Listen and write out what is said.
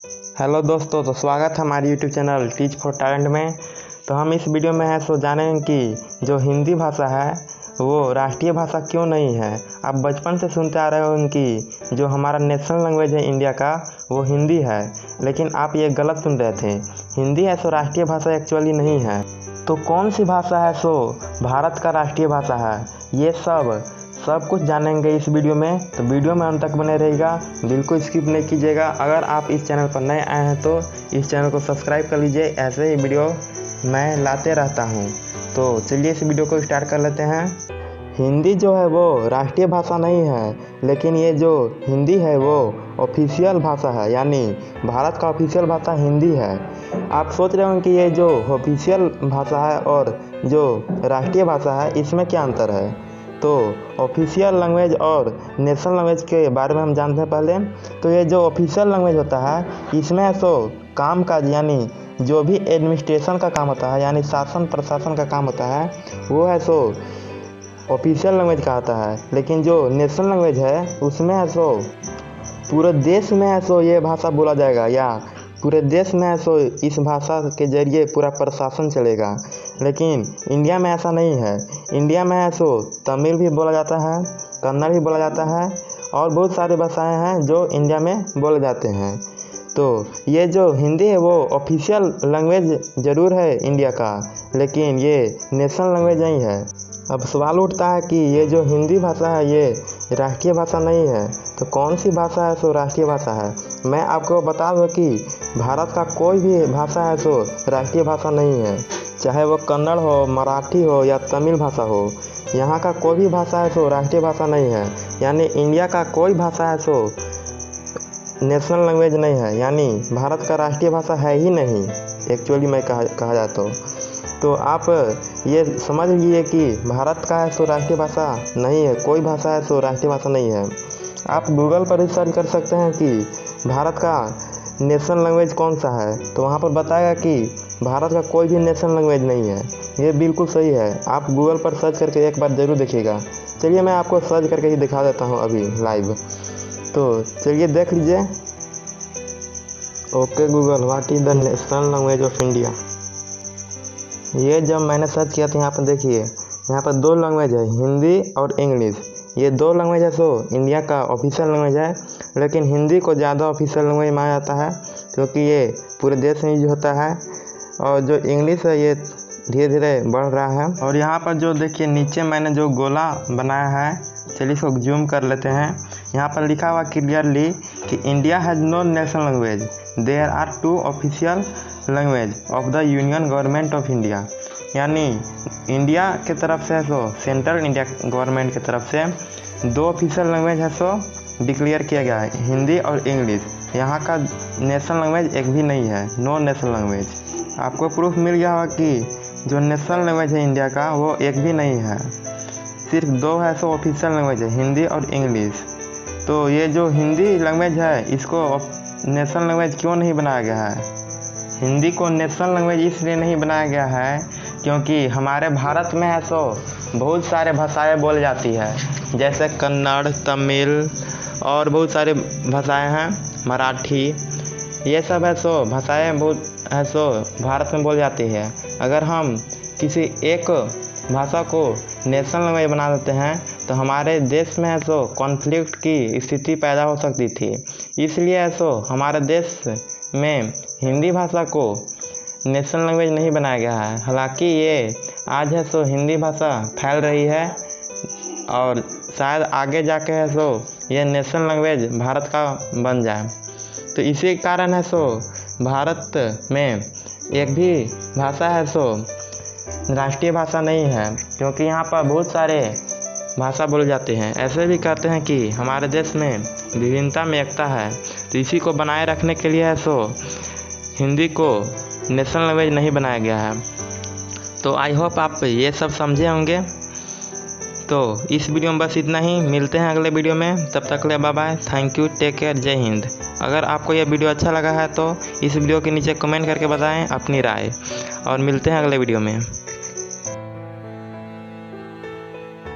Hello दोस्तों, तो स्वागत है हमारे YouTube channel teach for talent में। तो हम इस वीडियो में जानेंगे कि जो हिंदी भाषा है वो राष्ट्रीय भाषा क्यों नहीं है। आप बचपन से सुनते आ रहे हो कि जो हमारा नेशनल लैंग्वेज है इंडिया का वो हिंदी है, लेकिन आप ये गलत सुन रहे थे। हिंदी है सो राष्ट्रीय भाषा एक्चुअली नहीं है। तो कौन सी भाषा है सो भारत का राष्ट्रीय भाषा है, ये सब कुछ जानेंगे इस वीडियो में। तो वीडियो में अंत तक बने रहेगा, बिल्कुल स्किप नहीं कीजिएगा। अगर आप इस चैनल पर नए आए हैं तो इस चैनल को सब्सक्राइब कर लीजिए, ऐसे ही वीडियो मैं लाते रहता हूं। तो चलिए इस वीडियो को स्टार्ट कर लेते हैं। हिंदी जो है वो राष्ट्रीय भाषा नहीं है, लेकिन ये जो हिंदी है वो ऑफिशियल भाषा है, यानी भारत का ऑफिशियल भाषा हिंदी है। आप सोच रहे होंगे कि ये जो ऑफिशियल भाषा है और जो राष्ट्रीय भाषा है इसमें क्या अंतर है। तो ऑफिशियल लैंग्वेज और नेशनल लैंग्वेज के बारे में हम जानते हैं पहले। तो ये जो ऑफिशियल लैंग्वेज होता है इसमें काम काज, यानी जो भी एडमिनिस्ट्रेशन का काम होता है, यानी शासन प्रशासन का काम होता है, वो है ऑफिशियल लैंग्वेज कहता है। लेकिन जो नेशनल लैंग्वेज है उसमें पूरे देश में ये भाषा बोला जाएगा, या पूरे देश में इस भाषा के जरिए पूरा प्रशासन चलेगा। लेकिन इंडिया में ऐसा नहीं है। इंडिया में तमिल भी बोला जाता है, कन्नड़ भी बोला जाता है और बहुत सारी भाषाएं हैं जो इंडिया में बोले जाते हैं। तो ये जो हिंदी है वो ऑफिशियल लैंग्वेज ज़रूर है इंडिया का, लेकिन ये नेशनल लैंग्वेज नहीं है। अब सवाल उठता है कि ये जो हिंदी भाषा है ये राष्ट्रीय भाषा नहीं है, तो कौन सी भाषा है राष्ट्रीय भाषा है। मैं आपको बता दूं कि भारत का कोई भी भाषा है राष्ट्रीय भाषा नहीं है, चाहे वो कन्नड़ हो, मराठी हो या तमिल भाषा हो। यहाँ का कोई भी भाषा है राष्ट्रीय भाषा नहीं है, यानी इंडिया का कोई भाषा है नेशनल लैंग्वेज नहीं है, यानी भारत का राष्ट्रीय भाषा है ही नहीं एक्चुअली मैं कहा जाता हूँ। तो आप ये समझ लीजिए कि भारत का है राष्ट्रीय भाषा नहीं है, कोई भाषा है राष्ट्रीय भाषा नहीं है। आप गूगल पर सर्च कर सकते हैं कि भारत का नेशनल लैंग्वेज कौन सा है, तो वहाँ पर बताएगा कि भारत का कोई भी नेशनल लैंग्वेज नहीं है। ये बिल्कुल सही है, आप गूगल पर सर्च करके एक बार ज़रूर देखिएगा। चलिए मैं आपको सर्च करके ही दिखा देता हूँ अभी लाइव। तो चलिए देख लीजिए। Okay Google, what is the national language of India. ये जब मैंने सर्च किया तो यहाँ पर देखिए, यहाँ पर दो लैंग्वेज है, हिंदी और इंग्लिश। ये दो लैंग्वेज है इंडिया का ऑफिशियल लैंग्वेज है, लेकिन हिंदी को ज़्यादा ऑफिशियल लैंग्वेज माना जाता है क्योंकि ये पूरे देश में यूज होता है। और जो इंग्लिश है ये धीरे धीरे बढ़ रहा है। और यहाँ पर जो देखिए नीचे मैंने जो गोला बनाया है, चलिए इसको जूम कर लेते हैं। यहाँ पर लिखा हुआ क्लियरली कि India has no national language, there are 2 official language of the union government of India. यानी इंडिया के तरफ से सेंट्रल इंडिया गवर्नमेंट की तरफ से 2 ऑफिशियल लैंग्वेज है डिक्लेयर किया गया है, हिंदी और इंग्लिश। यहाँ का नेशनल लैंग्वेज एक भी नहीं है, नो नेशनल लैंग्वेज। आपको प्रूफ मिल गया होगा कि जो नेशनल लैंग्वेज है इंडिया का वो एक भी नहीं है, सिर्फ 2 है ऑफिशियल लैंग्वेज है, हिंदी और इंग्लिश। तो ये जो हिंदी लैंग्वेज है इसको नेशनल लैंग्वेज क्यों नहीं बनाया गया है। हिंदी को नेशनल लैंग्वेज इसलिए नहीं बनाया गया है क्योंकि हमारे भारत में बहुत सारे भाषाएं बोली जाती है, जैसे कन्नड़, तमिल और बहुत सारे भाषाएं हैं, मराठी। ये सब भाषाएं बहुत भारत में बोली जाती है। अगर हम किसी एक भाषा को नेशनल लैंग्वेज बना देते हैं तो हमारे देश में कॉन्फ्लिक्ट की स्थिति पैदा हो सकती थी। इसलिए हमारे देश में हिंदी भाषा को नेशनल लैंग्वेज नहीं बनाया गया है। हालांकि ये आज हिंदी भाषा फैल रही है और शायद आगे जाके ये नेशनल लैंग्वेज भारत का बन जाए। तो इसी कारण भारत में एक भी भाषा राष्ट्रीय भाषा नहीं है, क्योंकि यहाँ पर बहुत सारे भाषा बोले जाते हैं। ऐसे भी कहते हैं कि हमारे देश में विभिन्नता में एकता है, तो इसी को बनाए रखने के लिए हिंदी को नेशनल लैंग्वेज नहीं बनाया गया है। तो आई होप आप ये सब समझे होंगे। तो इस वीडियो में बस इतना ही, मिलते हैं अगले वीडियो में। तब तक ले bye bye, thank you, take care, जय हिंद। अगर आपको यह वीडियो अच्छा लगा है तो इस वीडियो के नीचे कमेंट करके बताएं अपनी राय, और मिलते हैं अगले वीडियो में।